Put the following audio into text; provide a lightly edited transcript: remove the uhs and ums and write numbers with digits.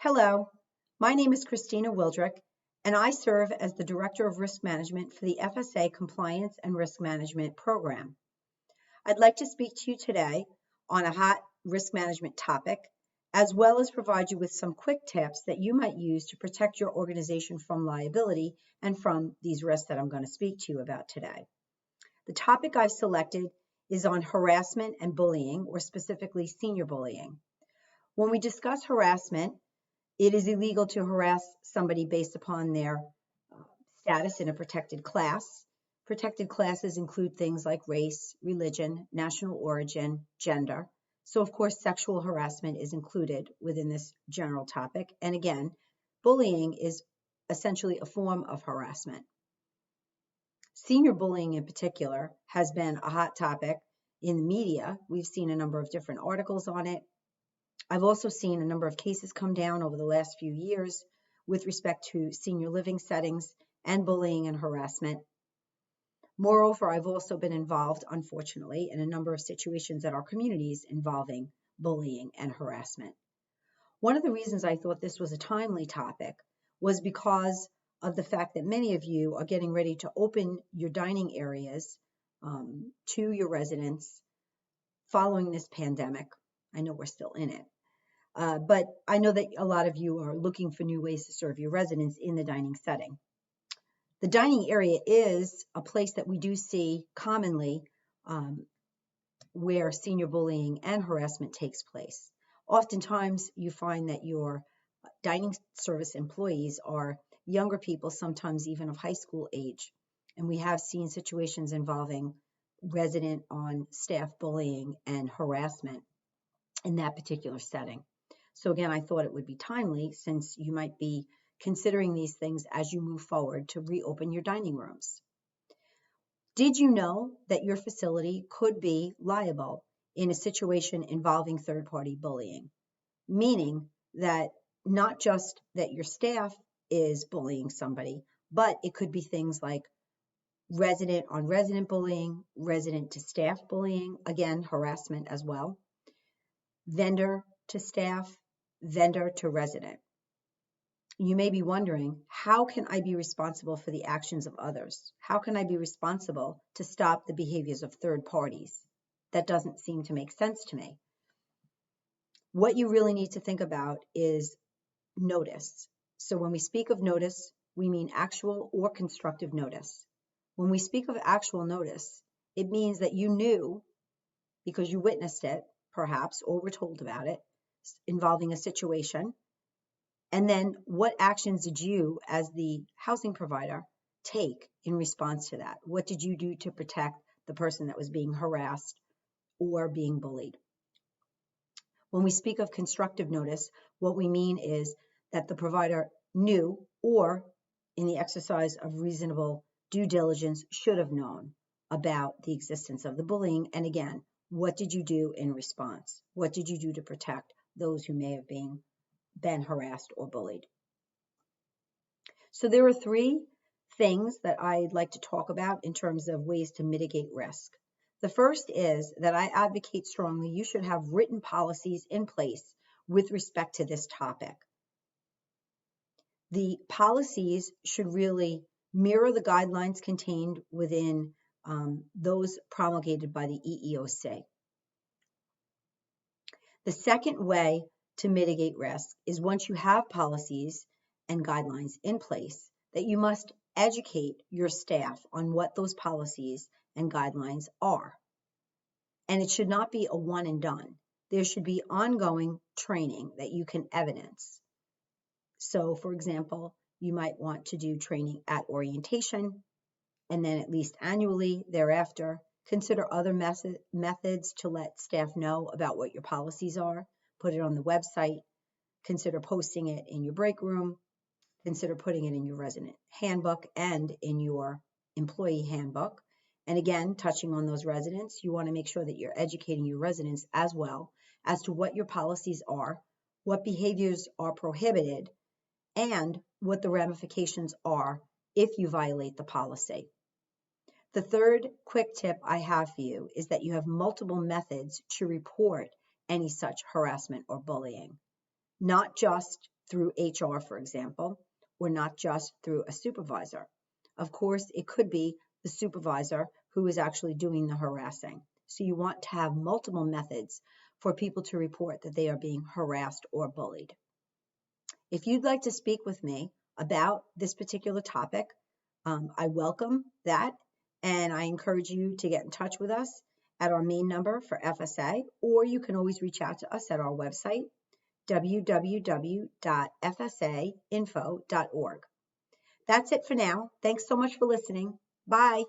Hello, my name is Christina Wildrick, and I serve as the Director of Risk Management for the FSA Compliance and Risk Management Program. I'd like to speak to you today on a hot risk management topic, as well as provide you with some quick tips that you might use to protect your organization from liability and from these risks that I'm going to speak to you about today. The topic I've selected is on harassment and bullying, or specifically senior bullying. When we discuss harassment, it is illegal to harass somebody based upon their status in a protected class. Protected classes include things like race, religion, national origin, gender. So, of course, sexual harassment is included within this general topic. And again, bullying is essentially a form of harassment. Senior bullying in particular has been a hot topic in the media. We've seen a number of different articles on it. I've also seen a number of cases come down over the last few years with respect to senior living settings and bullying and harassment. Moreover, I've also been involved, unfortunately, in a number of situations at our communities involving bullying and harassment. One of the reasons I thought this was a timely topic was because of the fact that many of you are getting ready to open your dining areas to your residents following this pandemic. I know we're still in it. But I know that a lot of you are looking for new ways to serve your residents in the dining setting. The dining area is a place that we do see commonly where senior bullying and harassment takes place. Oftentimes, you find that your dining service employees are younger people, sometimes even of high school age. And we have seen situations involving resident on staff bullying and harassment in that particular setting. So again, I thought it would be timely since you might be considering these things as you move forward to reopen your dining rooms. Did you know that your facility could be liable in a situation involving third-party bullying? Meaning that not just that your staff is bullying somebody, but it could be things like resident on resident bullying, resident to staff bullying, again, harassment as well, vendor to staff, vendor to resident. You may be wondering, how can I be responsible for the actions of others? How can I be responsible to stop the behaviors of third parties? That doesn't seem to make sense to me. What you really need to think about is notice. So when we speak of notice, we mean actual or constructive notice. When we speak of actual notice, it means that you knew because you witnessed it, perhaps, or were told about it, involving a situation. And then what actions did you, as the housing provider, take in response to that? What did you do to protect the person that was being harassed or being bullied? When we speak of constructive notice, what we mean is that the provider knew or, in the exercise of reasonable due diligence, should have known about the existence of the bullying. And again, what did you do in response? What did you do to protect those who may have been harassed or bullied? So there are three things that I'd like to talk about in terms of ways to mitigate risk. The first is that I advocate strongly you should have written policies in place with respect to this topic. The policies should really mirror the guidelines contained within those promulgated by the EEOC. The second way to mitigate risk is once you have policies and guidelines in place, that you must educate your staff on what those policies and guidelines are. And it should not be a one and done. There should be ongoing training that you can evidence. So, for example, you might want to do training at orientation, and then at least annually thereafter, consider other methods to let staff know about what your policies are. Put it on the website, consider posting it in your break room, consider putting it in your resident handbook and in your employee handbook. And again, touching on those residents, you want to make sure that you're educating your residents as well as to what your policies are, what behaviors are prohibited, and what the ramifications are if you violate the policy. The third quick tip I have for you is that you have multiple methods to report any such harassment or bullying, not just through HR, for example, or not just through a supervisor. Of course, it could be the supervisor who is actually doing the harassing. So you want to have multiple methods for people to report that they are being harassed or bullied. If you'd like to speak with me about this particular topic, I welcome that, and I encourage you to get in touch with us at our main number for FSA, or you can always reach out to us at our website, www.fsainfo.org. That's it for now. Thanks so much for listening. Bye.